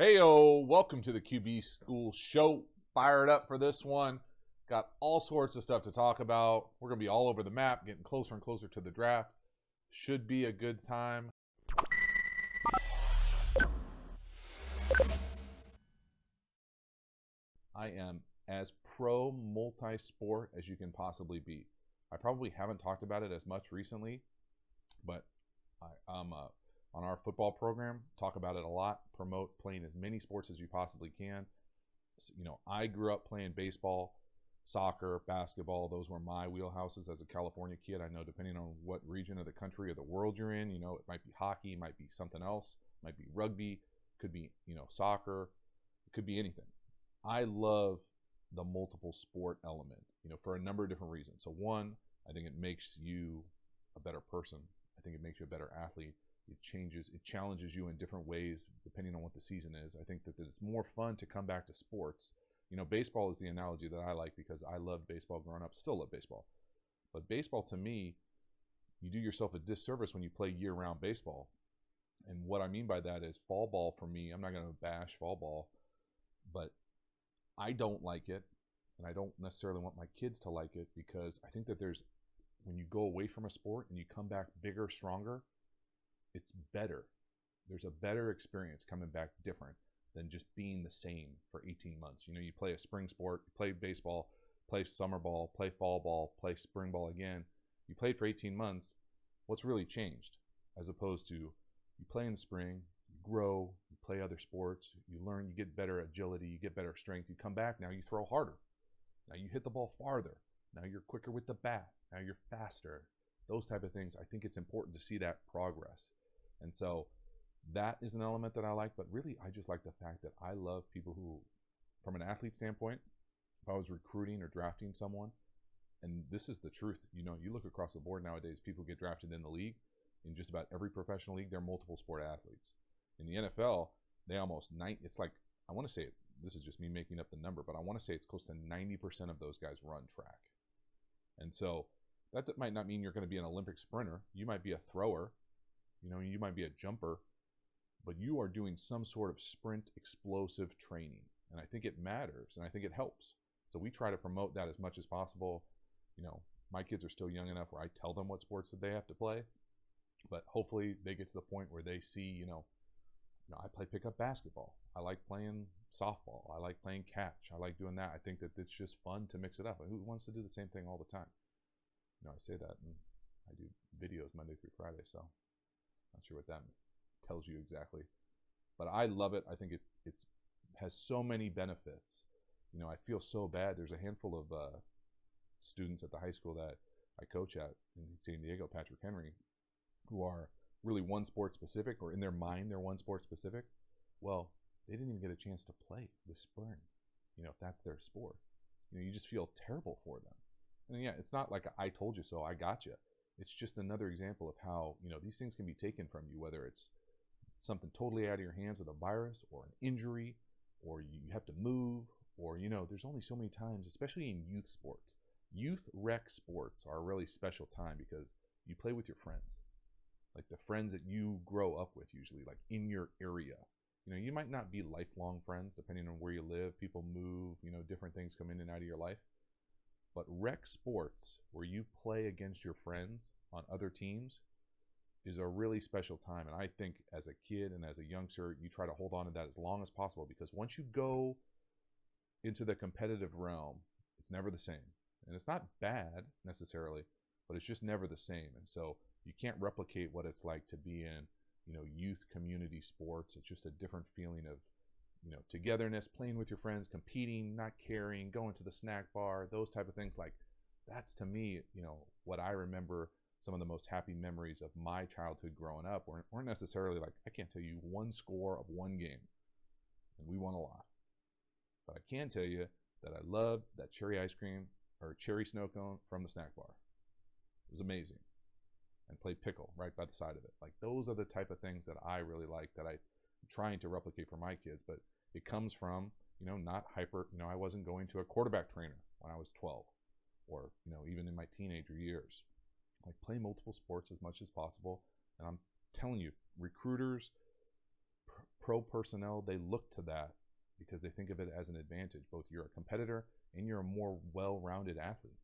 Heyo, welcome to the QB School Show. Fired up for this one. Got all sorts of stuff to talk about. We're going to be all over the map, getting closer and closer to the draft. Should be a good time. I am as pro multi-sport as you can possibly be. I probably haven't talked about it as much recently, but I'm on our football program, talk about it a lot, promote playing as many sports as you possibly can. You know, I grew up playing baseball, soccer, basketball. Those were my wheelhouses as a California kid. I know depending on what region of the country or the world you're in, you know, it might be hockey, it might be something else, it might be rugby, could be, you know, soccer, it could be anything. I love the multiple sport element, you know, for a number of different reasons. So one, I think it makes you a better person. I think it makes you a better athlete. It challenges you in different ways depending on what the season is. I think that it's more fun to come back to sports. You know, baseball is the analogy that I like because I loved baseball growing up, still love baseball. But baseball to me, you do yourself a disservice when you play year-round baseball. And what I mean by that is fall ball for me, I'm not going to bash fall ball, but I don't like it, and I don't necessarily want my kids to like it because I think that when you go away from a sport and you come back bigger, stronger, it's better. There's a better experience coming back different than just being the same for 18 months. You know, you play a spring sport, you play baseball, play summer ball, play fall ball, play spring ball again. You played for 18 months. What's really changed? As opposed to you play in the spring, you grow, you play other sports, you learn, you get better agility, you get better strength. You come back, now you throw harder. Now you hit the ball farther. Now you're quicker with the bat. Now you're faster. Those type of things. I think it's important to see that progress. And so that is an element that I like, but really I just like the fact that I love people who, from an athlete standpoint, if I was recruiting or drafting someone, and this is the truth, you know, you look across the board nowadays, people get drafted in the league. In just about every professional league, they're multiple sport athletes. In the NFL, they almost, it's like, I want to say, this is just me making up the number, but I want to say it's close to 90% of those guys run track. And so that might not mean you're going to be an Olympic sprinter. You might be a thrower. You know, you might be a jumper, but you are doing some sort of sprint explosive training. And I think it matters and I think it helps. So we try to promote that as much as possible. You know, my kids are still young enough where I tell them what sports that they have to play, but hopefully they get to the point where they see, you know, I play pickup basketball. I like playing softball. I like playing catch. I like doing that. I think that it's just fun to mix it up. Who wants to do the same thing all the time? You know, I say that and I do videos Monday through Friday, so not sure what that tells you exactly, but I love it. I think it has so many benefits. You know, I feel so bad. There's a handful of students at the high school that I coach at in San Diego, Patrick Henry, who are really one sport specific, or in their mind they're one sport specific. Well, they didn't even get a chance to play this spring. You know, if that's their sport, you know, you just feel terrible for them. And yeah, it's not like I told you so, I got you. It's just another example of how, you know, these things can be taken from you, whether it's something totally out of your hands with a virus or an injury, or you have to move, or, you know, there's only so many times, especially in youth sports. Youth rec sports are a really special time because you play with your friends, like the friends that you grow up with usually, like in your area. You know, you might not be lifelong friends depending on where you live. People move, you know, different things come in and out of your life. But rec sports, where you play against your friends on other teams, is a really special time. And I think as a kid and as a youngster, you try to hold on to that as long as possible, because once you go into the competitive realm, it's never the same. And it's not bad necessarily, but it's just never the same. And so you can't replicate what it's like to be in, you know, youth community sports. It's just a different feeling of, you know, togetherness, playing with your friends, competing, not caring, going to the snack bar, those type of things. Like, that's to me, you know, what I remember. Some of the most happy memories of my childhood growing up weren't necessarily like, I can't tell you one score of one game, and we won a lot. But I can tell you that I loved that cherry ice cream or cherry snow cone from the snack bar. It was amazing. And played pickle right by the side of it. Like, those are the type of things that I really like, that I'm trying to replicate for my kids. But it comes from, you know, not hyper, you know, I wasn't going to a quarterback trainer when I was 12, or, you know, even in my teenager years. Like, play multiple sports as much as possible. And I'm telling you, recruiters, pro personnel, they look to that because they think of it as an advantage. Both you're a competitor and you're a more well-rounded athlete.